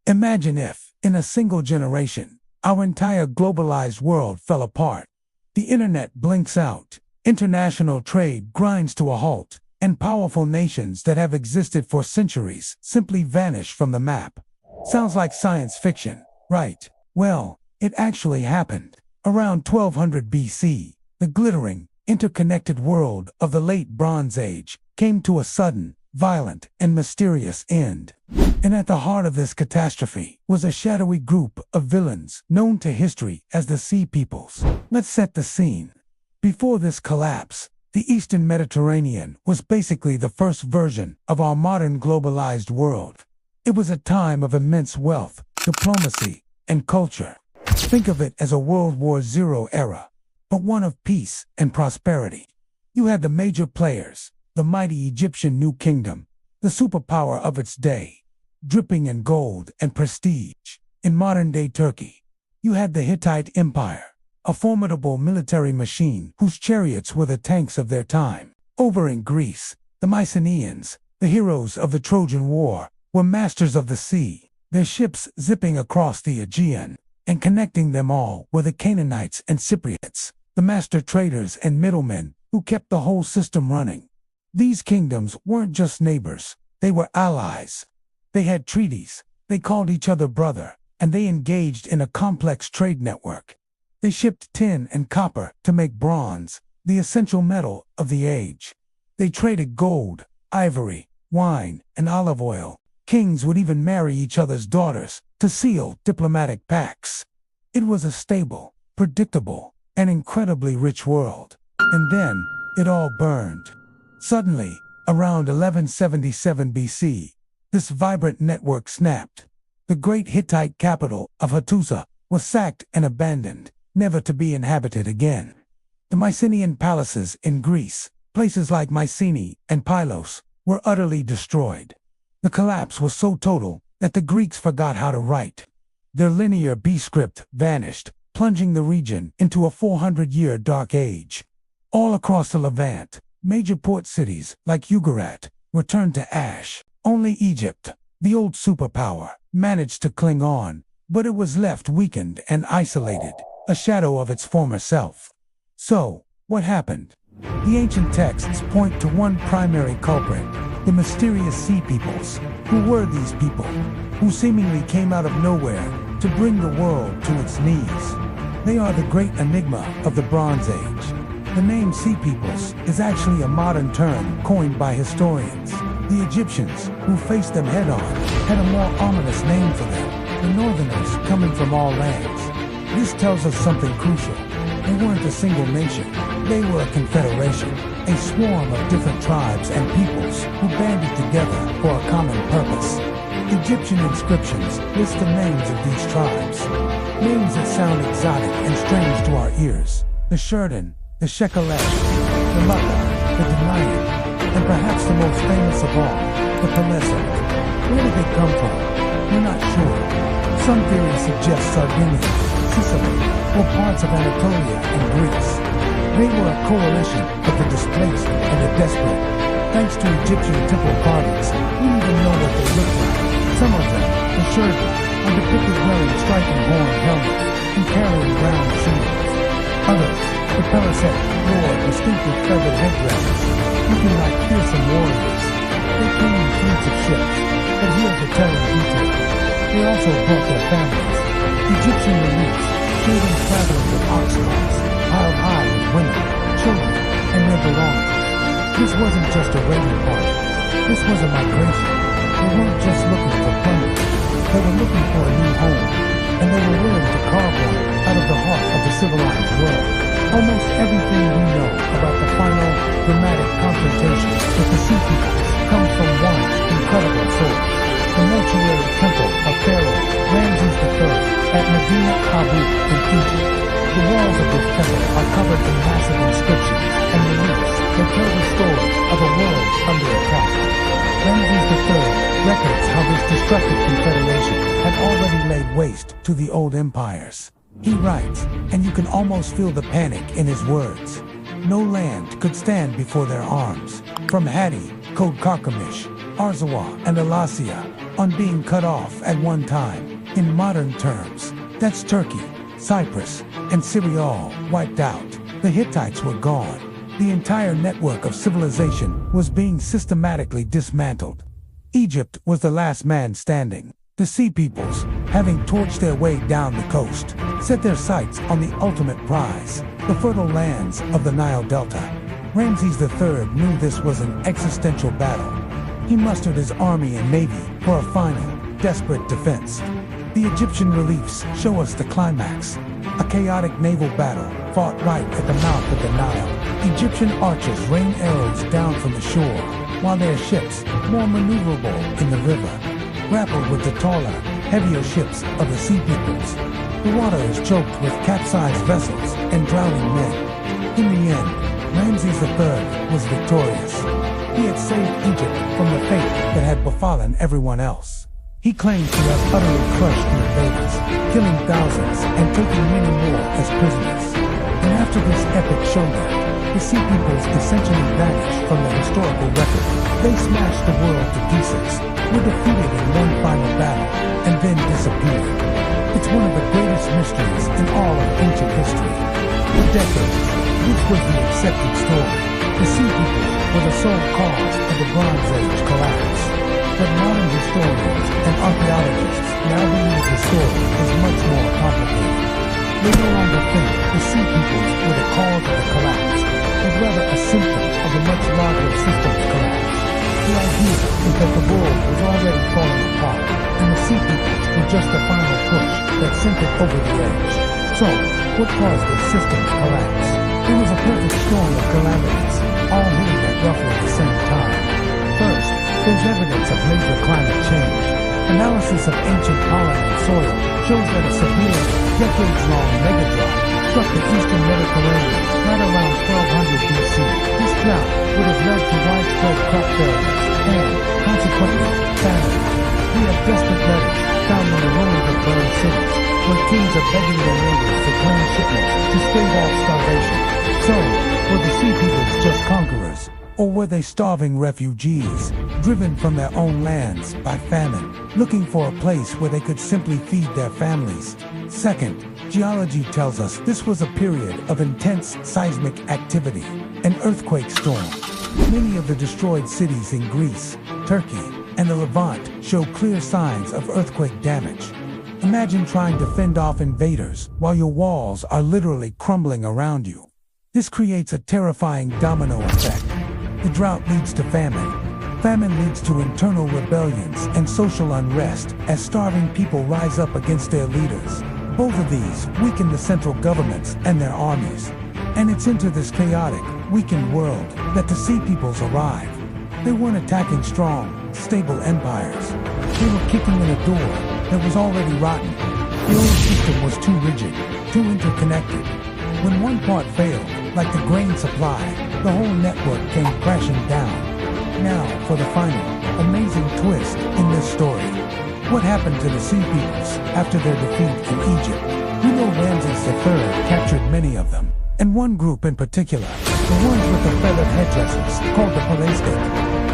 Imagine if, in a single generation, our entire globalized world fell apart. The internet blinks out, international trade grinds to a halt, and powerful nations that have existed for centuries simply vanish from the map. Sounds like science fiction, right? Well, it actually happened. Around 1200 BC, the glittering, interconnected world of the late Bronze Age came to a sudden, violent, and mysterious end. And at the heart of this catastrophe was a shadowy group of villains known to history as the Sea Peoples. Let's set the scene. Before this collapse, the Eastern Mediterranean was basically the first version of our modern globalized world. It was a time of immense wealth, diplomacy, and culture. Think of it as a World War II era, but one of peace and prosperity. You had the major players, the mighty Egyptian New Kingdom, the superpower of its day, dripping in gold and prestige. In modern-day Turkey, you had the Hittite Empire, a formidable military machine whose chariots were the tanks of their time. Over in Greece, the Mycenaeans, the heroes of the Trojan War, were masters of the sea, their ships zipping across the Aegean, and connecting them all were the Canaanites and Cypriots, the master traders and middlemen who kept the whole system running. These kingdoms weren't just neighbors, they were allies. They had treaties, they called each other brother, and they engaged in a complex trade network. They shipped tin and copper to make bronze, the essential metal of the age. They traded gold, ivory, wine, and olive oil. Kings would even marry each other's daughters to seal diplomatic pacts. It was a stable, predictable, and incredibly rich world. And then, it all burned. Suddenly, around 1177 BC, this vibrant network snapped. The great Hittite capital of Hattusa was sacked and abandoned, never to be inhabited again. The Mycenaean palaces in Greece, places like Mycenae and Pylos, were utterly destroyed. The collapse was so total that the Greeks forgot how to write. Their linear B script vanished, plunging the region into a 400-year dark age. All across the Levant, major port cities like Ugarit were turned to ash. Only Egypt, the old superpower, managed to cling on, but it was left weakened and isolated, a shadow of its former self. So, what happened? The ancient texts point to one primary culprit, the mysterious Sea Peoples. Who were these people, who seemingly came out of nowhere to bring the world to its knees? They are the great enigma of the Bronze Age. The name Sea Peoples is actually a modern term coined by historians. The Egyptians, who faced them head-on, had a more ominous name for them, the Northerners coming from all lands. This tells us something crucial. They weren't a single nation, they were a confederation, a swarm of different tribes and peoples who banded together for a common purpose. Egyptian inscriptions list the names of these tribes, names that sound exotic and strange to our ears. The Shurdan, the Shekelesh, the Laka, the Denayan, and perhaps the most famous of all, the Pelesa. Where did they come from? We're not sure. Some theories suggest Sardinia, Sicily, or parts of Anatolia and Greece. They were a coalition of the displaced and the desperate. Thanks to Egyptian temple carvings, we even know what they look like. Some of them, the Shurdan, are depicted wearing striking horn helmets and carrying round shields. Others, the Peliset, wore distinctive feathered headdresses, looking like fearsome warriors. They came in fleets of ships, but here's the telling detail. They also brought their families. Egyptian reliefs showed them traveling with ox carts, piled high with women, children, and their belongings. This wasn't just a raiding party. This was a migration. They weren't just looking for plunder. They were looking for a new home, and they were willing to carve one out of the heart of the civilized world. Almost everything we know about the final, dramatic confrontation with the Sea Peoples comes from one incredible source, the mortuary temple of Pharaoh Ramses III at Medina Habu in Egypt. The walls of this temple are covered in massive inscriptions and reliefs that tell the story of a world under attack. Ramses III records how this destructive confederation had already laid waste to the old empires. He writes, and you can almost feel the panic in his words. No land could stand before their arms. From Hatti, Code Carchemish, Arzawa, and Alasia, on being cut off at one time. In modern terms, that's Turkey, Cyprus, and Syria all wiped out. The Hittites were gone. The entire network of civilization was being systematically dismantled. Egypt was the last man standing. The Sea Peoples, having torched their way down the coast, set their sights on the ultimate prize, the fertile lands of the Nile Delta. Ramses III knew this was an existential battle. He mustered his army and navy for a final, desperate defense. The Egyptian reliefs show us the climax, a chaotic naval battle fought right at the mouth of the Nile. Egyptian archers rain arrows down from the shore, while their ships, more maneuverable in the river, grappled with the taller, heavier ships of the Sea Peoples. The water is choked with capsized vessels and drowning men. In the end, Ramses III was victorious. He had saved Egypt from the fate that had befallen everyone else. He claims to have utterly crushed the invaders, killing thousands and taking many more as prisoners. And after this epic showdown, the Sea Peoples essentially vanished from the historical record. They smashed the world to pieces, were defeated in one final battle, and then disappeared. It's one of the greatest mysteries in all of ancient history. For decades, this was the accepted story. The Sea Peoples were the sole cause of the Bronze Age collapse. But modern historians and archaeologists now believe the story is much more complicated. They no longer think the Sea Peoples were the cause of the collapse, but rather a symptom of a much larger system's collapse. The idea is that the world was already falling apart, and the Sea Peoples were just the final push that sent it over the edge. So, what caused this system's collapse? It was a perfect storm of calamities, all hitting at roughly the same time. First, there's evidence of major climate change. Analysis of ancient pollen and soil shows that a severe, decades-long megadrought struck the eastern Mediterranean right around 1200 BC. This drought would have led to widespread crop failures and, consequently, famine. We have desperate letters found in the ruins of burned cities, where kings are begging their neighbors to claim shipments to stave off starvation. So, were the Sea Peoples just conquerors? Or were they starving refugees, driven from their own lands by famine, looking for a place where they could simply feed their families? Second, geology tells us this was a period of intense seismic activity, an earthquake storm. Many of the destroyed cities in Greece, Turkey, and the Levant show clear signs of earthquake damage. Imagine trying to fend off invaders while your walls are literally crumbling around you. This creates a terrifying domino effect. The drought leads to famine. Famine leads to internal rebellions and social unrest as starving people rise up against their leaders. Both of these weaken the central governments and their armies. And it's into this chaotic, weakened world that the Sea Peoples arrive. They weren't attacking strong, stable empires. They were kicking in a door that was already rotten. The old system was too rigid, too interconnected. When one part failed, like the grain supply, the whole network came crashing down. Now, for the final, amazing twist in this story. What happened to the Sea Peoples after their defeat in Egypt? We know Ramses III captured many of them, and one group in particular, the ones with the feathered headdresses, called the Pelasgic,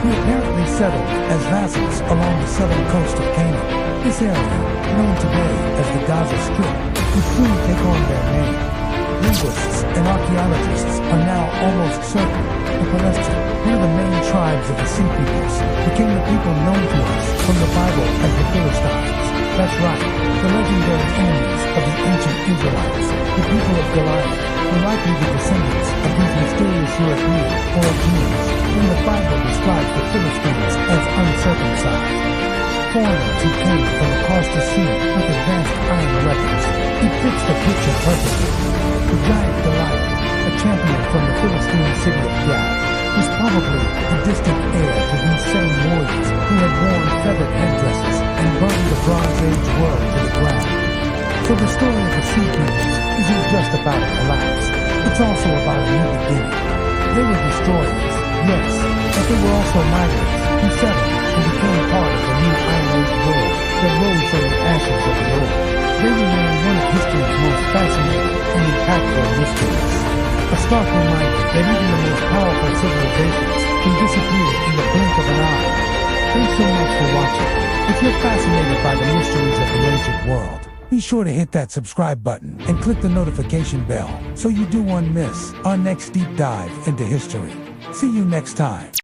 who apparently settled as vassals along the southern coast of Canaan. This area, known today as the Gaza Strip, would soon take on their name. Linguists and archaeologists are now almost certain the Pelasgic, one of the main tribes of the Sea Peoples, became the people known to us from the Bible as the Philistines. That's right, the legendary enemies of the ancient Israelites, the people of Goliath, were likely the descendants of these mysterious European origins, when the Bible describes the Philistines as uncircumcised. Foreigners who came from across the sea with advanced iron weapons. It fits the picture perfectly. The giant Goliath, a champion from the Philistine city of Gath, was probably the distant heir to these same warriors who had worn feathered headdresses and burned the Bronze Age world to the ground. So the story of the Sea Peoples isn't just about a collapse, it's also about a new beginning. They were destroyers, yes, but they were also migrants who settled and became part of the new Iron Age world that rose from the ashes of the old. They remain one of history's most fascinating and impactful mysteries. A stark reminder that even the most powerful civilizations can disappear in the blink of an eye. Thanks so much for watching. If you're fascinated by the mysteries of the ancient world, be sure to hit that subscribe button and click the notification bell so you won't miss our next deep dive into history. See you next time.